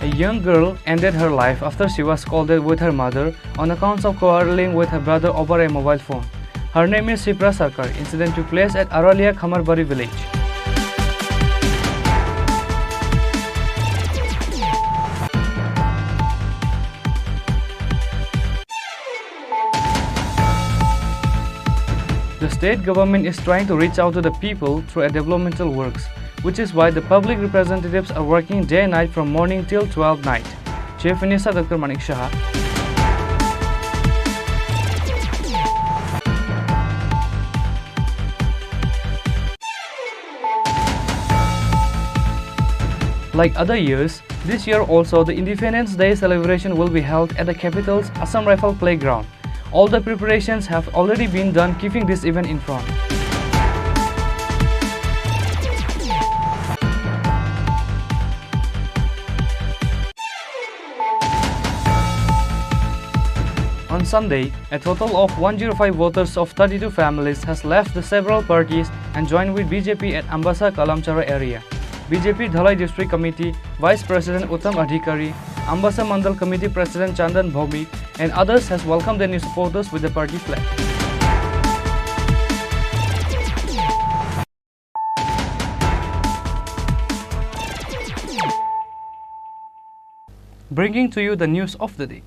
[SPEAKER 9] A young girl ended her life after she was scolded with her mother on accounts of quarreling with her brother over a mobile phone. Her name is Shipra Sarkar. Incident took place at Aralia Khamarbari village. The state government is trying to reach out to the people through a developmental works, which is why the public representatives are working day and night from morning till 12 night. Chief Minister Dr. Manik Shah. Like other years, this year also the Independence Day celebration will be held at the capital's Assam Rifle Playground. All the preparations have already been done, keeping this event in front. On Sunday, a total of 105 voters of 32 families has left the several parties and joined with BJP at Ambasa Kalamchara area. BJP Dhalai District Committee Vice President Uttam Adhikari, Ambasa Mandal Committee President Chandan Bhaumik and others has welcomed the new supporters with the party flag. Bringing to you the news of the day.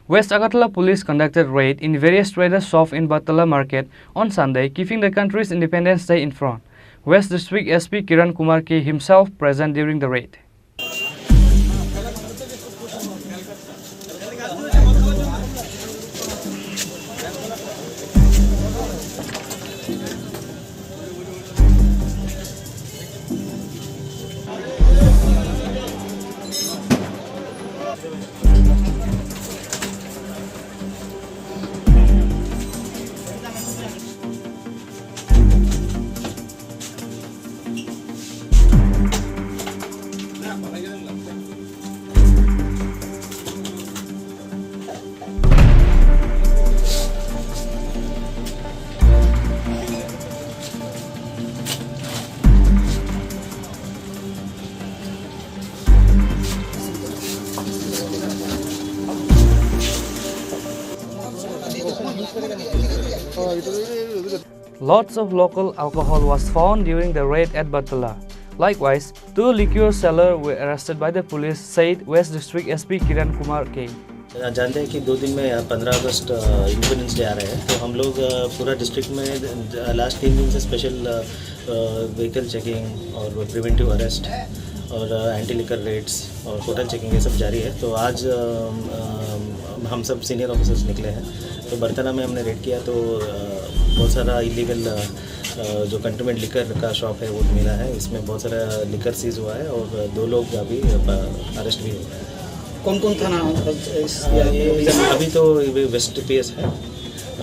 [SPEAKER 9] West Agartala police conducted raid in various traders' shops in Batala market on Sunday, keeping the country's Independence Day in front. West District SP Kiran Kumar K himself present during the raid. Lots of local alcohol was found during the raid at Batala. Likewise, 2 liquor sellers were arrested by the police, said West District SP Kiran Kumar K.
[SPEAKER 17] जानते हैं कि 2 दिन में 15 अगस्त independence day आ रहे हैं, तो हम लोग पूरा डिस्ट्रिक्ट में लास्ट 3 दिन से स्पेशल व्हीकल चेकिंग और प्रिवेंटिव अरेस्ट और एंटी लिकर रेड्स और होटल चेकिंग ये सब जारी है। तो आज हम सब सीनियर ऑफिसर्स निकले हैं। तो बर्तना में हमने रेड किया तो बहुत सारा इलीगल जो कंट्रीमेंट लिकर का शॉप है वो मिला है। इसमें बहुत सारा लिकर सीज हुआ है और 2 लोग अभी अरेस्ट भी हुए हैं।
[SPEAKER 18] कौन कौन थाना
[SPEAKER 17] अभी तो वेस्ट पीएस है,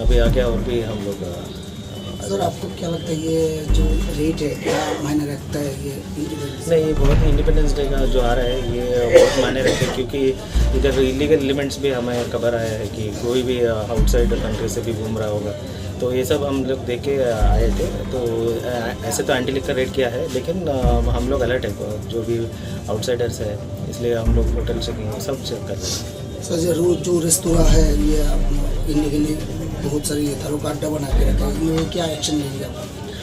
[SPEAKER 17] अभी आगे और भी हम लोग।
[SPEAKER 18] सर आपको क्या लगता है ये जो रेट है क्या मायने रखता है ये इंडिपेंडेंस?
[SPEAKER 17] नहीं, ये बहुत इंडिपेंडेंस डे का जो आ रहा है ये बहुत मायने रखते हैं, क्योंकि इधर इलीगल एलिमेंट्स भी हमें खबर आया है कि कोई भी आउटसाइड कंट्री से भी घूम रहा होगा। तो ये सब हम लोग देख के आए थे। तो ऐसे तो एंटी लिकर रेड किया है, लेकिन हम लोग अलर्ट है जो भी आउटसाइडर्स है, इसलिए हम लोग होटल चेकिंग सब चेक कर रहे हैं।
[SPEAKER 18] सर जो रेस्तोरां है ये इनके बहुत सारी थारों अड्डा बना के रखा है, इनमें क्या एक्शन लेंगे आप?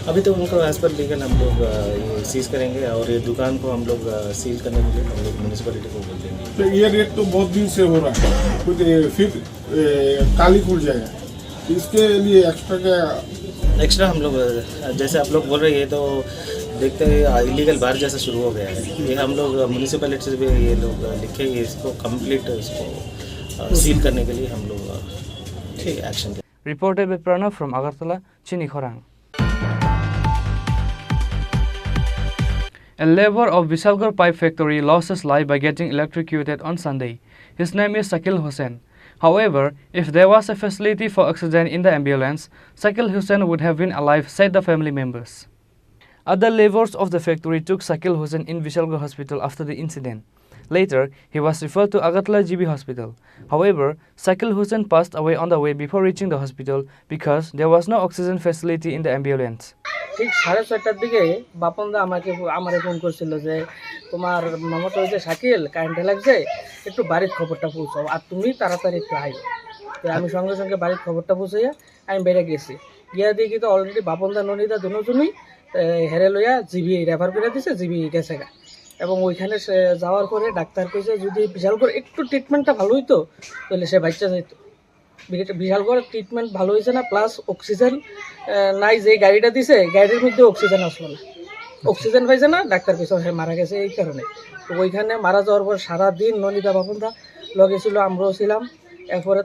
[SPEAKER 17] अभी तो उनको एज पर लीगल हम लोग ये सीज करेंगे और ये दुकान को हम लोग सील करने के लिए हम लोग म्यूनिसिपैलिटी को बोल देंगे।
[SPEAKER 16] तो ये रेट तो बहुत दिन से हो रहा है, कुछ फिर काली खुल जाएगा, इसके लिए
[SPEAKER 17] एक्स्ट्रा हम लोग जैसे आप लोग बोल रहे हैं तो देखते हैं इलीगल बार जैसा शुरू हो गया है। ये हम लोग म्यूनिसिपैलिटी से भी ये लोग लिखे इसको कंप्लीट इसको सील करने के लिए हम लोग action.
[SPEAKER 9] Reported by Pranav from Agartala, Chini Khorang. A labor of Vishalgarh Pipe Factory lost his life by getting electrocuted on Sunday. His name is Shakil Hussain. However, if there was a facility for oxygen in the ambulance, Shakil Hussain would have been alive, said the family members. Other laborers of the factory took Shakil Hussain in Vishalgarh Hospital after the incident. Later, he was referred to Agartala GB Hospital. However, Shakil Hussain passed away on the way before reaching the hospital because there was no oxygen facility in the ambulance.
[SPEAKER 18] ঠিক 6:30টার দিকে বাপনদা আমারে phone করছিল যে তোমার মামাটা হয়েছে শাকিল, কারেন্টে লাগছে, একটু বাড়ির খবরটা পৌঁছাও আর তুমি তাড়াতাড়ি একটু আই। তো আমি সঙ্গে সঙ্গে বাড়ির খবরটা পৌঁছাইয়া আমি বেড়ে গেছি। গিয়া দেখি তো অলরেডি বাপনদা ননিদা দুজনই হেরে লইয়া জিবি রেফার করে দিছে, জিবি গেছে গা। এবং ওইখানে যাওয়ার পরে ডাক্তার কইছে যদি বিশালগড় একটু ট্রিটমেন্টটা ভালো হইতো তাহলে সে বাচ্চা যেত। বিশালগড় ট্রিটমেন্ট ভালো হয়েছে না, প্লাস অক্সিজেন নাই, যে গাড়িটা দিছে গাড়ির মধ্যে অক্সিজেন আসলো না, অক্সিজেন পাইছে না, ডাক্তার কইছে সে মারা গেছে এই কারণে। তো ওইখানে মারা যাওয়ার পর সারাদিন ননিদা বাপনদা লগে ছিল, আমরাও ছিলাম।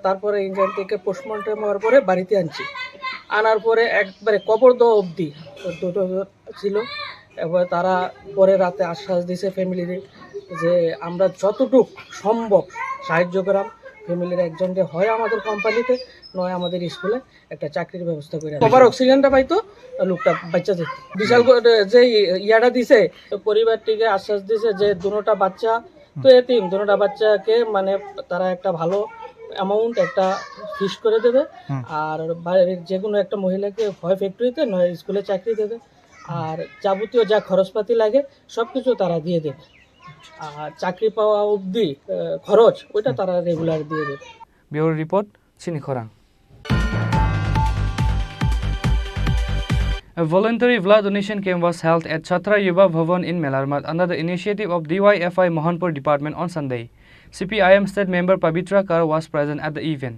[SPEAKER 18] তারপরে ইঞ্জিন থেকে পোস্টমর্টম হওয়ার পরে বাড়িতে আনছি, আনার পরে একবারে কবর দেওয়া অবধি দুটো ছিল। এবার তারা পরে রাতে আশ্বাস দিয়েছে ফ্যামিলির যে আমরা যতটুক সম্ভব সাহায্য করাম ফ্যামিলির একজনকে, হয় আমাদের কোম্পানিতে নয় আমাদের স্কুলে একটা চাকরির ব্যবস্থা করে কভার অক্সিজেনটা পাইতো, লোকটা বাচ্চা যেত। বিশাল যে ইয়াটা দিছে পরিবারটিকে আশ্বাস দিছে যে দুটোটা বাচ্চা তো এতিম, দুটোটা বাচ্চাকে মানে তারা একটা ভালো অ্যামাউন্ট একটা ফিস করে দেবে, আর বাইরের যে কোনো একটা মহিলাকে হয় ফ্যাক্টরিতে নয় স্কুলে চাকরি দেবে, আর যাবতীয় যা খরচপাতি লাগে সব কিছু তারা দিয়ে দেবে, আর চাকরি পাওয়া অবধি খরচ ওইটা তারা রেগুলার দিয়ে দেবে।
[SPEAKER 9] Bureau Report, Chini Khorang. A voluntary blood donation camp was held at Chhatra Yuva Bhavan in Melarmat under the initiative of DYFI Mohanpur Department on Sunday. CPIM State Member Pavitra Kar was present at the event.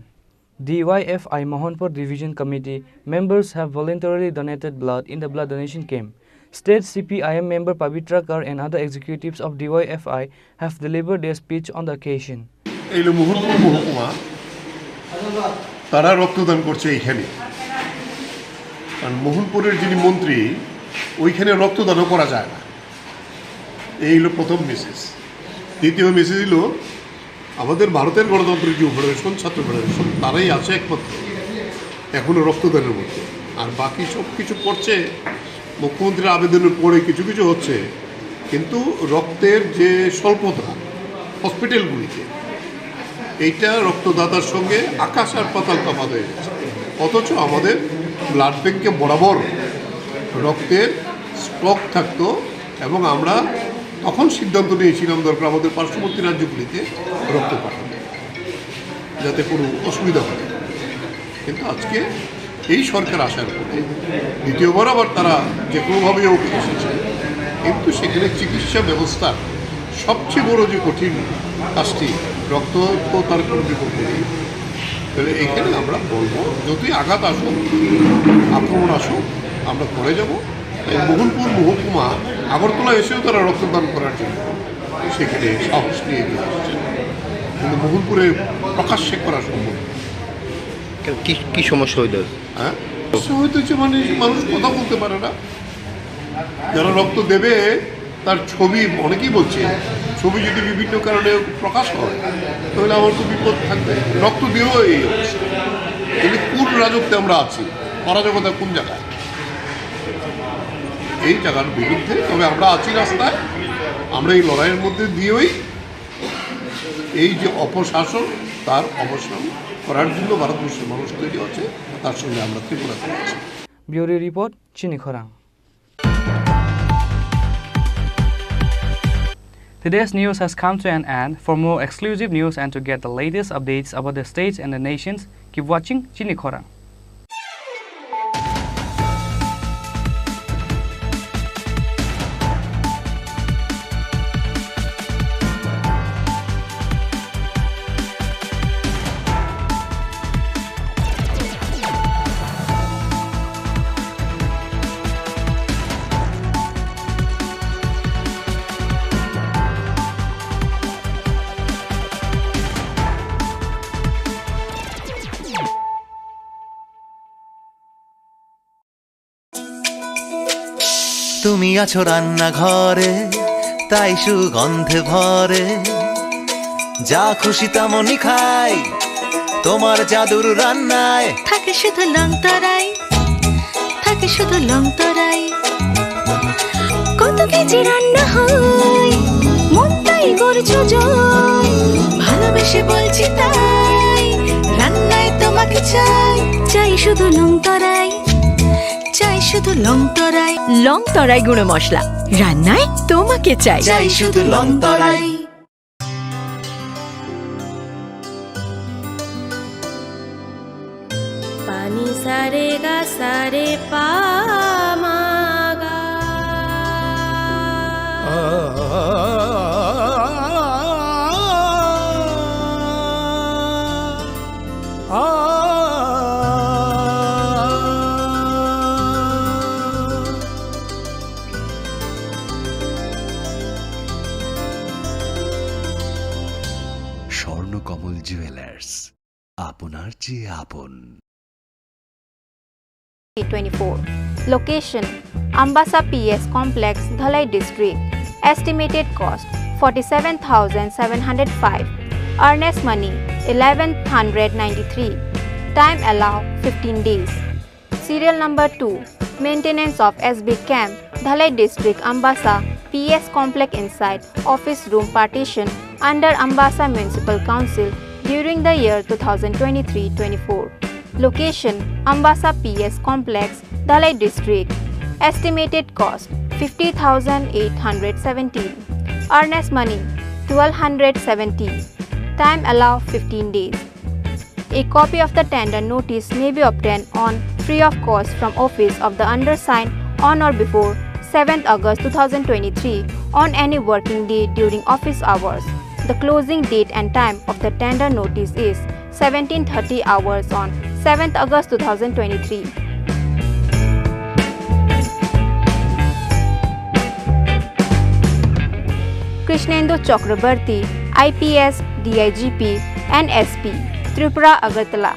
[SPEAKER 9] DYFI Mohanpur Division Committee members have voluntarily donated blood in the blood donation camp. State CPIM member Pavitra Kar and other executives of DYFI have delivered their speech on the occasion.
[SPEAKER 19] এই মুহূর্তে মহকুমা তারা রক্তদান করছে এইখানে, কারণ মোহনপুরের যিনি মন্ত্রী ওইখানে রক্তদানও করা যায় না। এই হলো প্রথম মেসেজ। দ্বিতীয় মেসেজ হলো আমাদের ভারতের গণতন্ত্রের যে ফেডারেশন, ছাত্র ফেডারেশন, তারাই আছে একমাত্র এখনও রক্তদানের মধ্যে, আর বাকি সব কিছু করছে মুখ্যমন্ত্রীর আবেদনের পরে কিছু কিছু হচ্ছে, কিন্তু রক্তের যে স্বল্পতা হসপিটালগুলিতে এইটা রক্তদাতার সঙ্গে আকাশ আর পাতাল তফাৎ হয়ে গেছে। অথচ আমাদের ব্লাড ব্যাঙ্কে বরাবর রক্তের স্টক থাকতো এবং আমরা তখন সিদ্ধান্ত নিয়েছিলাম দরকার আমাদের পার্শ্ববর্তী রাজ্যগুলিতে রক্ত পাঠাতে, যাতে কোনো অসুবিধা হয়। কিন্তু আজকে এই সরকার আসার পরে দ্বিতীয়বার আবার তারা যে কোনোভাবে এসেছে, কিন্তু সেখানে চিকিৎসা ব্যবস্থার সবচেয়ে বড় যে কঠিন কাজটি রক্ত তো তার কোনো বিকল্প নেই। তাহলে এখানে আমরা বলবো যতই আঘাত আসুক, আক্রমণ আসুক, আমরা করে যাব তাই মোহনপুর মহকুমা আগরতলা এসেও তারা রক্তদান করার জন্য সেখানে সাহস নিয়ে এগিয়ে আসছেন, কিন্তু মোহনপুরে প্রকাশ্যে করা সম্ভব।
[SPEAKER 20] কি সমস্যা হইতে?
[SPEAKER 19] হ্যাঁ, সমস্যা হইতেছে মানে মানুষ কথা বলতে পারে না। যারা রক্ত দেবে তার ছবি, অনেকেই বলছে ছবি যদি বিভিন্ন কারণে প্রকাশ হয় তাহলে আমার তো বিপদ থাকবে। রক্ত দিয়েও এই অবস্থা, কিন্তু কোন রাজত্বে আমরা আছি, অরাজকতা কোন জায়গায়, এই জায়গার বিরুদ্ধে। তবে আমরা আছি রাস্তায়, আমরা এই লড়াইয়ের মধ্যে দিয়েই এই যে অপশাসন তার অবসান করার জন্য ভারতবর্ষের মানুষ তৈরি আছে, তার সঙ্গে আমরা ত্রিপুরাতে আছি।
[SPEAKER 9] ব্যুরো রিপোর্ট, চিনি খোরাং। Today's news has come to an end. For more exclusive news and to get the latest updates about the states and the nations, keep watching Chini Khorang.
[SPEAKER 1] তুমি আছো রান্নাঘরে, তাই সুগন্ধে ভরে, যা খুশি তেমনই খাই তোমার জাদুর রান্নায়।
[SPEAKER 21] থাকে শুধু লং তরাই, থাকে শুধু লং তরাই, কত কেজি রান্না হয় মনটাই করছো জয়, ভালোবেসে বলছি তাই রান্নায় তোমাকে চাই, চাই শুধু লং তরাই, চাই শুধু লং তরাই। লং তরাই গুঁড়ো মশলা, রান্নায় তোমাকে চাই, চাই শুধু লং তরাই।
[SPEAKER 3] পানি সারে গা সারে পা মা গা,
[SPEAKER 4] স্বর্ণকমল জুয়েলার্স, আপনার চেয়ে আপন।
[SPEAKER 7] 24. Location: Ambasa PS Complex, Dhalai District. Estimated cost: 47,705. Earnest money: 1193. Time allowed: 15 days. Serial number 2. Maintenance of SB Camp, Dhalai District, Ambasa PS Complex inside office room partition under Ambasa Municipal Council during the year 2023-24. Location: Ambasa PS Complex, Dhalai District. Estimated cost: 50,817. Earnest money: 1,270. Time allowed: 15 days. A copy of the tender notice may be obtained on free of cost from office of the undersigned on or before 7th August 2023 on any working day during office hours. The closing date and time of the tender notice is 17:30 hours on 7th August 2023. Krishnendu Chakrabarti, IPS, DIGP, and SP, Tripura, Agartala.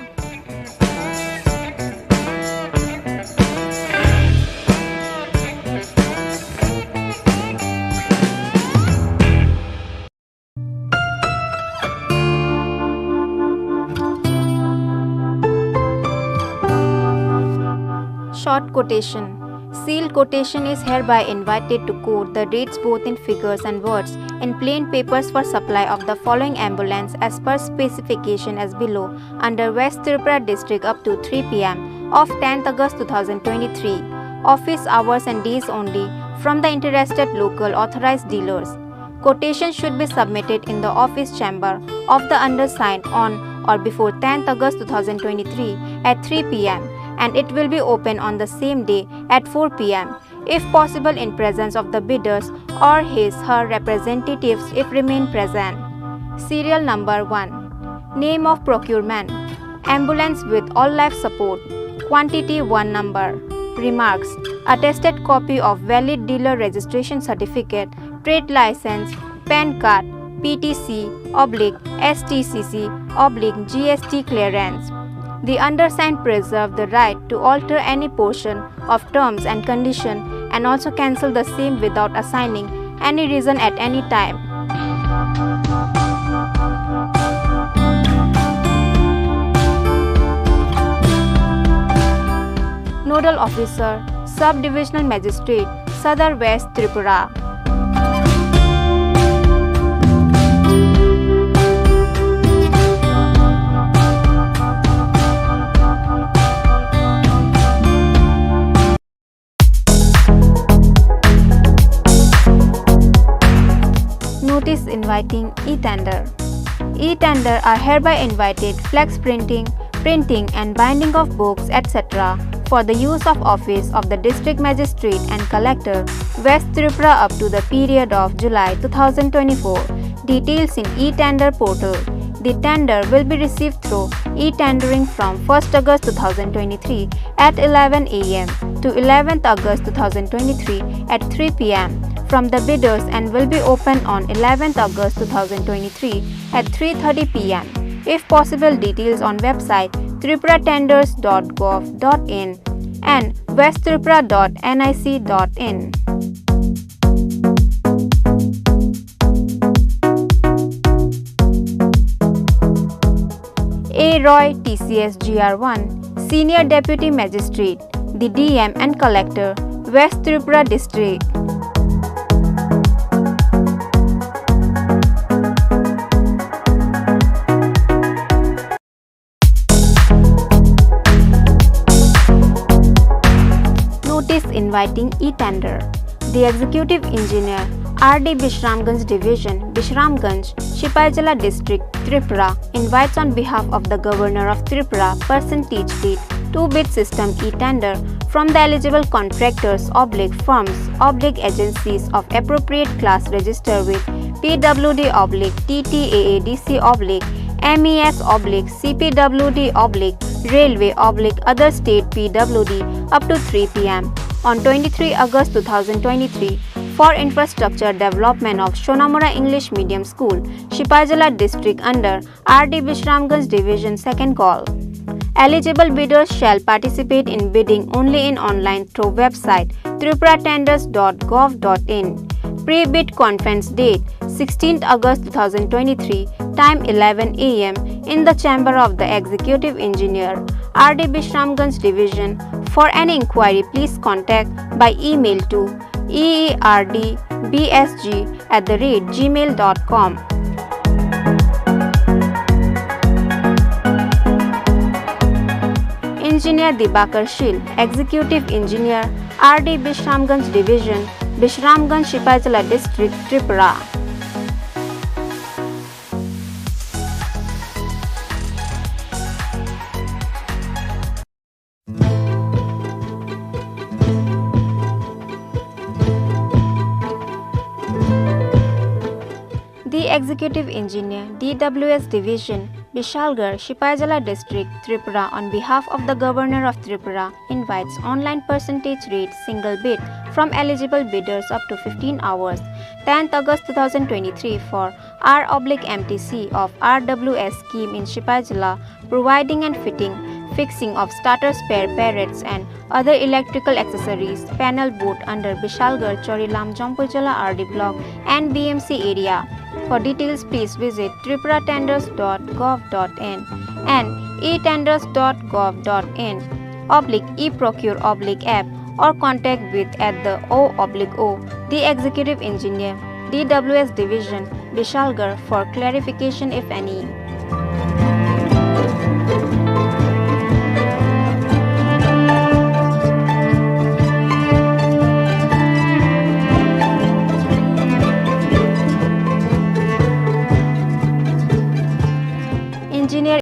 [SPEAKER 7] Short quotation. Sealed quotation is hereby invited to quote the rates both in figures and words in plain papers for supply of the following ambulance as per specification as below under West Tripura District up to 3 p.m. of 10th August 2023. Office hours and days only from the interested local authorized dealers. Quotation should be submitted in the office chamber of the undersigned on or before 10th August 2023 at 3 p.m. and it will be open on the same day at 4 p.m. if possible in presence of the bidders or his/her representatives if remain present. Serial number 1. Name of procurement: ambulance with all life support. Quantity 1 number. Remarks: attested copy of valid dealer registration certificate, trade license, PAN card, PTC/STCC/GST clearance. The undersigned preserve the right to alter any portion of terms and condition and also cancel the same without assigning any reason at any time. Nodal Officer, Sub-Divisional Magistrate, Sadar West Tripura. Notice inviting e-tender. E-tender are hereby invited flex printing, and binding of books, etc. for the use of office of the District Magistrate and Collector, West Tripura up to the period of July 2024. Details in e-tender portal. The tender will be received through e-tendering from 1st August 2023 at 11 am to 11th August 2023 at 3 pm from the bidders and will be open on 11th August 2023 at 3:30 pm. If possible, details on website tripuratenders.gov.in and westtripura.nic.in. A. Roy, TCS GR1, Senior Deputy Magistrate, the DM and Collector, West Tripura District. Notice inviting e-tender. The Executive Engineer, RD Bishramganj Division, Bishramganj, Shipajala District, Tripura, invites on behalf of the Governor of Tripura, percentage deed, 2-bid system e-tender from the eligible contractors/firms/agencies of appropriate class registered with PWD/TTAADC/MES/CPWD/Railway/other state PWD up to 3 pm on 23 August 2023 for infrastructure development of Shonamura English Medium School, Shipajala District under RD Bishramganj Division 2nd call. Eligible bidders shall participate in bidding only in online through website tripuratenders.gov.in. Pre-bid conference date 16th August 2023, time 11 am in the chamber of the Executive Engineer, RD Bishramganj Division. For any inquiry, please contact by email to eerdbsg@gmail.com. Engineer Dibakar Shil, Executive Engineer, RD Bishramganj Division, Bishramganj Shipajala District, Tripura. The Executive Engineer, DWS Division, Bishalgarh, Shipajala District, Tripura, on behalf of the Governor of Tripura, invites online percentage rate single bid from eligible bidders up to 15 hours, 10th August 2023 for R/MTC of RWS scheme in Shipajala, providing and fixing of starter spare parrots and other electrical accessories, panel boat under Bishalgarh, Chorilam, Jampujala RD block and BMC area. For details, please visit tripuratenders.gov.in and etenders.gov.in/eprocure/app or contact with @the_o, the Executive Engineer, DWS Division, Bishalgarh for clarification if any.